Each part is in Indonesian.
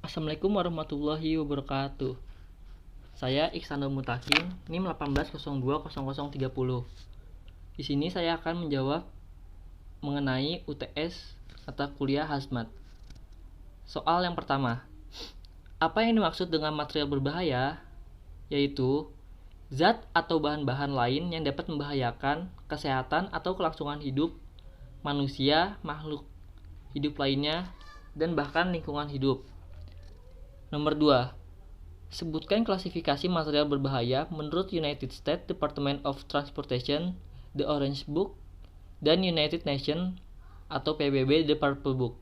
Assalamualaikum warahmatullahi wabarakatuh. Saya Iksanul Mutakin, NIM 18020030. Di sini saya akan menjawab mengenai UTS atau kuliah hazmat. Soal yang pertama, apa yang dimaksud dengan material berbahaya? Yaitu zat atau bahan-bahan lain yang dapat membahayakan kesehatan atau kelangsungan hidup manusia, makhluk hidup lainnya, dan bahkan lingkungan hidup. Nomor 2. Sebutkan klasifikasi material berbahaya menurut United States Department of Transportation, The Orange Book, dan United Nations atau PBB, The Purple Book.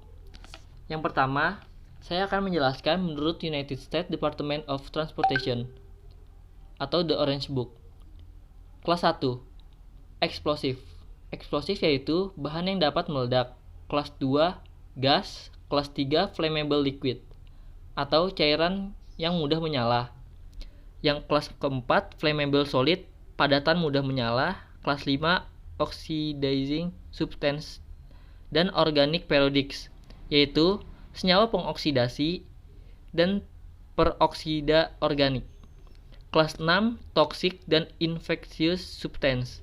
Yang pertama, saya akan menjelaskan menurut United States Department of Transportation atau The Orange Book. Kelas 1. Eksplosif. Eksplosif yaitu bahan yang dapat meledak. Kelas 2. Gas. Kelas 3. Flammable liquid atau cairan yang mudah menyala. Yang kelas keempat, flammable solid, padatan mudah menyala. Kelas 5, oxidizing substance dan organic periodics, yaitu senyawa pengoksidasi dan peroksida organik. Kelas 6, toxic dan infectious substance,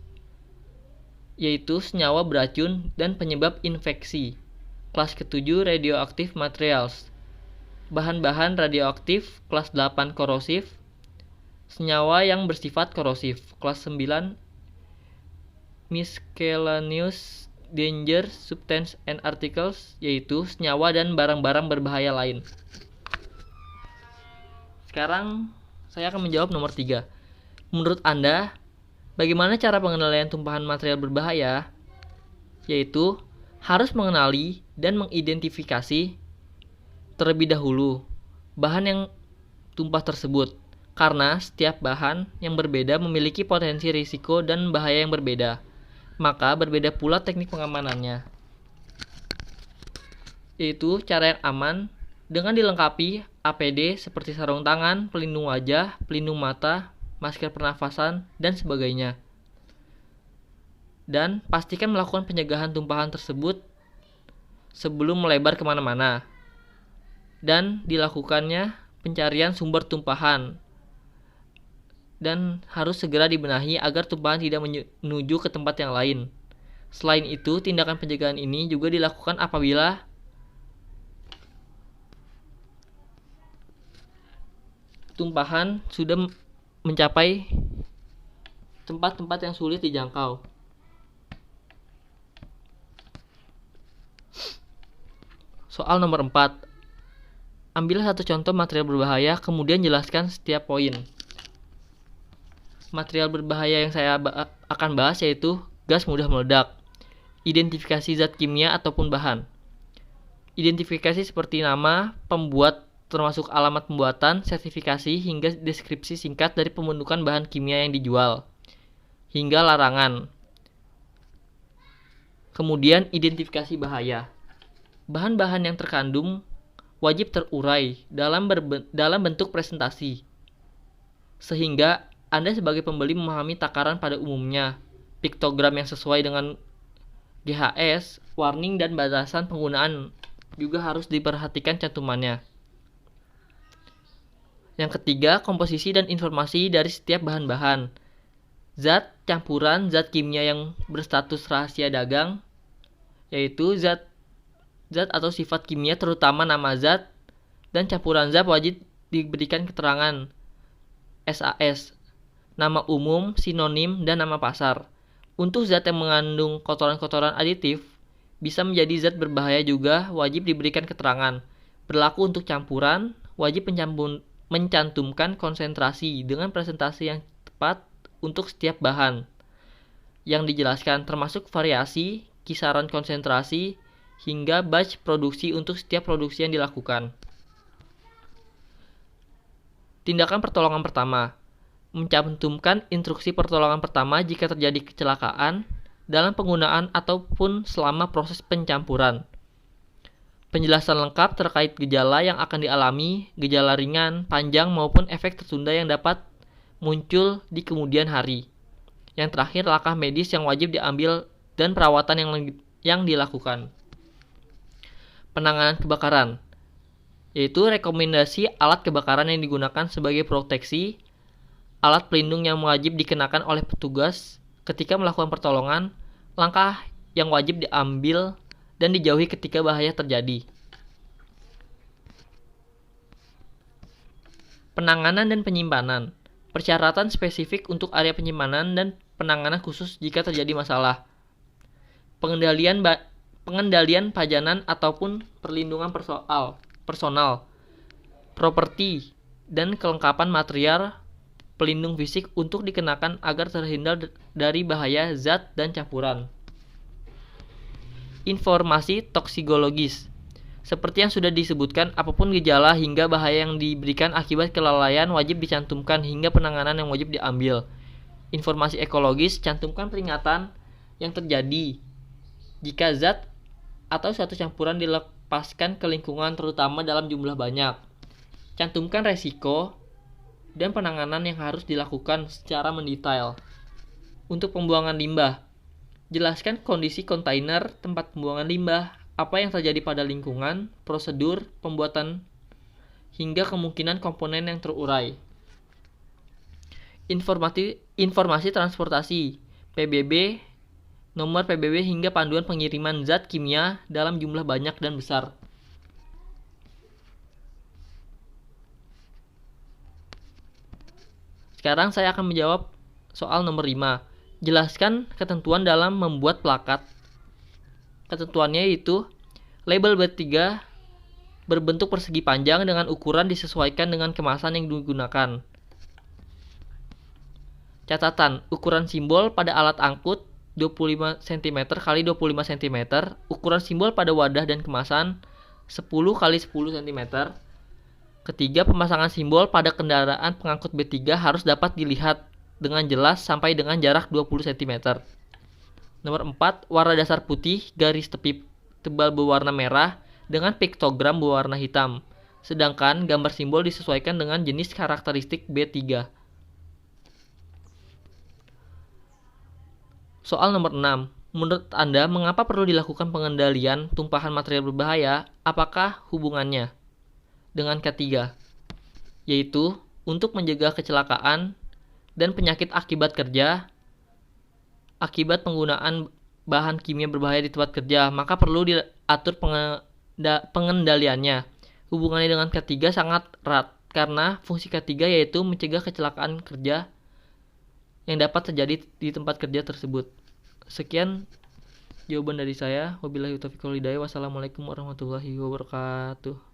yaitu senyawa beracun dan penyebab infeksi. Kelas ke-7, radioactive materials, bahan-bahan radioaktif. Kelas 8, korosif, senyawa yang bersifat korosif. Kelas 9, miscellaneous danger substance and articles, yaitu senyawa dan barang-barang berbahaya lain. Sekarang saya akan menjawab nomor 3. Menurut Anda, bagaimana cara pengendalian tumpahan material berbahaya? Yaitu harus mengenali dan mengidentifikasi terlebih dahulu bahan yang tumpah tersebut, karena setiap bahan yang berbeda memiliki potensi risiko dan bahaya yang berbeda, maka berbeda pula teknik pengamanannya, yaitu cara yang aman dengan dilengkapi APD seperti sarung tangan, pelindung wajah, pelindung mata, masker pernafasan, dan sebagainya. Dan pastikan melakukan pencegahan tumpahan tersebut sebelum melebar kemana-mana, dan dilakukannya pencarian sumber tumpahan dan harus segera dibenahi agar tumpahan tidak menuju ke tempat yang lain. Selain itu, tindakan pencegahan ini juga dilakukan apabila tumpahan sudah mencapai tempat-tempat yang sulit dijangkau. Soal nomor 4. Ambillah satu contoh material berbahaya, kemudian jelaskan setiap poin. Material berbahaya yang saya akan bahas yaitu gas mudah meledak. Identifikasi zat kimia ataupun bahan. Identifikasi seperti nama, pembuat, termasuk alamat pembuatan, sertifikasi, hingga deskripsi singkat dari pembentukan bahan kimia yang dijual, hingga larangan. Kemudian identifikasi bahaya. Bahan-bahan yang terkandung wajib terurai dalam bentuk presentasi, sehingga Anda sebagai pembeli memahami takaran pada umumnya, piktogram yang sesuai dengan GHS, warning dan batasan penggunaan juga harus diperhatikan cantumannya. Yang ketiga, komposisi dan informasi dari setiap bahan-bahan. Zat, campuran, zat kimia yang berstatus rahasia dagang, yaitu zat atau sifat kimia terutama nama zat, dan campuran zat wajib diberikan keterangan SAS, nama umum, sinonim, dan nama pasar. Untuk zat yang mengandung kotoran-kotoran aditif bisa menjadi zat berbahaya juga wajib diberikan keterangan. Berlaku untuk campuran, wajib mencantumkan konsentrasi dengan presentasi yang tepat untuk setiap bahan yang dijelaskan, termasuk variasi, kisaran konsentrasi, hingga batch produksi untuk setiap produksi yang dilakukan. Tindakan pertolongan pertama. Mencantumkan instruksi pertolongan pertama jika terjadi kecelakaan dalam penggunaan ataupun selama proses pencampuran. Penjelasan lengkap terkait gejala yang akan dialami, gejala ringan, panjang maupun efek tertunda yang dapat muncul di kemudian hari. Yang terakhir, langkah medis yang wajib diambil dan perawatan yang dilakukan. Penanganan kebakaran. yaitu rekomendasi alat kebakaran yang digunakan sebagai proteksi, alat pelindung yang wajib dikenakan oleh petugas ketika melakukan pertolongan, langkah yang wajib diambil dan dijauhi ketika bahaya terjadi. Penanganan dan penyimpanan. Persyaratan spesifik untuk area penyimpanan dan penanganan khusus jika terjadi masalah. Pengendalian pajanan ataupun perlindungan personal, properti, dan kelengkapan material pelindung fisik untuk dikenakan agar terhindar dari bahaya zat dan campuran. Informasi toksikologis. Seperti yang sudah disebutkan, apapun gejala hingga bahaya yang diberikan akibat kelalaian wajib dicantumkan hingga penanganan yang wajib diambil. Informasi ekologis, cantumkan peringatan yang terjadi jika zat atau suatu campuran dilepaskan ke lingkungan terutama dalam jumlah banyak. Cantumkan resiko dan penanganan yang harus dilakukan secara mendetail. Untuk pembuangan limbah, jelaskan kondisi kontainer tempat pembuangan limbah, apa yang terjadi pada lingkungan, prosedur pembuatan, hingga kemungkinan komponen yang terurai. Informasi transportasi, PBB, nomor PBB hingga panduan pengiriman zat kimia dalam jumlah banyak dan besar. Sekarang saya akan menjawab soal nomor 5. Jelaskan ketentuan dalam membuat plakat. Ketentuannya yaitu label B3 berbentuk persegi panjang dengan ukuran disesuaikan dengan kemasan yang digunakan. Catatan, ukuran simbol pada alat angkut 25 cm x 25 cm, ukuran simbol pada wadah dan kemasan 10 x 10 cm. Ketiga, pemasangan simbol pada kendaraan pengangkut B3 harus dapat dilihat dengan jelas sampai dengan jarak 20 cm. Nomor 4, warna dasar putih, garis tepi tebal berwarna merah dengan piktogram berwarna hitam. Sedangkan gambar simbol disesuaikan dengan jenis karakteristik B3. Soal nomor 6. Menurut Anda, mengapa perlu dilakukan pengendalian tumpahan material berbahaya? Apakah hubungannya dengan ketiga? Yaitu untuk mencegah kecelakaan dan penyakit akibat kerja, akibat penggunaan bahan kimia berbahaya di tempat kerja, maka perlu diatur pengendaliannya. Hubungannya dengan ketiga sangat erat, karena fungsi ketiga yaitu mencegah kecelakaan kerja yang dapat terjadi di tempat kerja tersebut. Sekian jawaban dari saya. Wabillahi taufiq wal hidayah. Wassalamualaikum warahmatullahi wabarakatuh.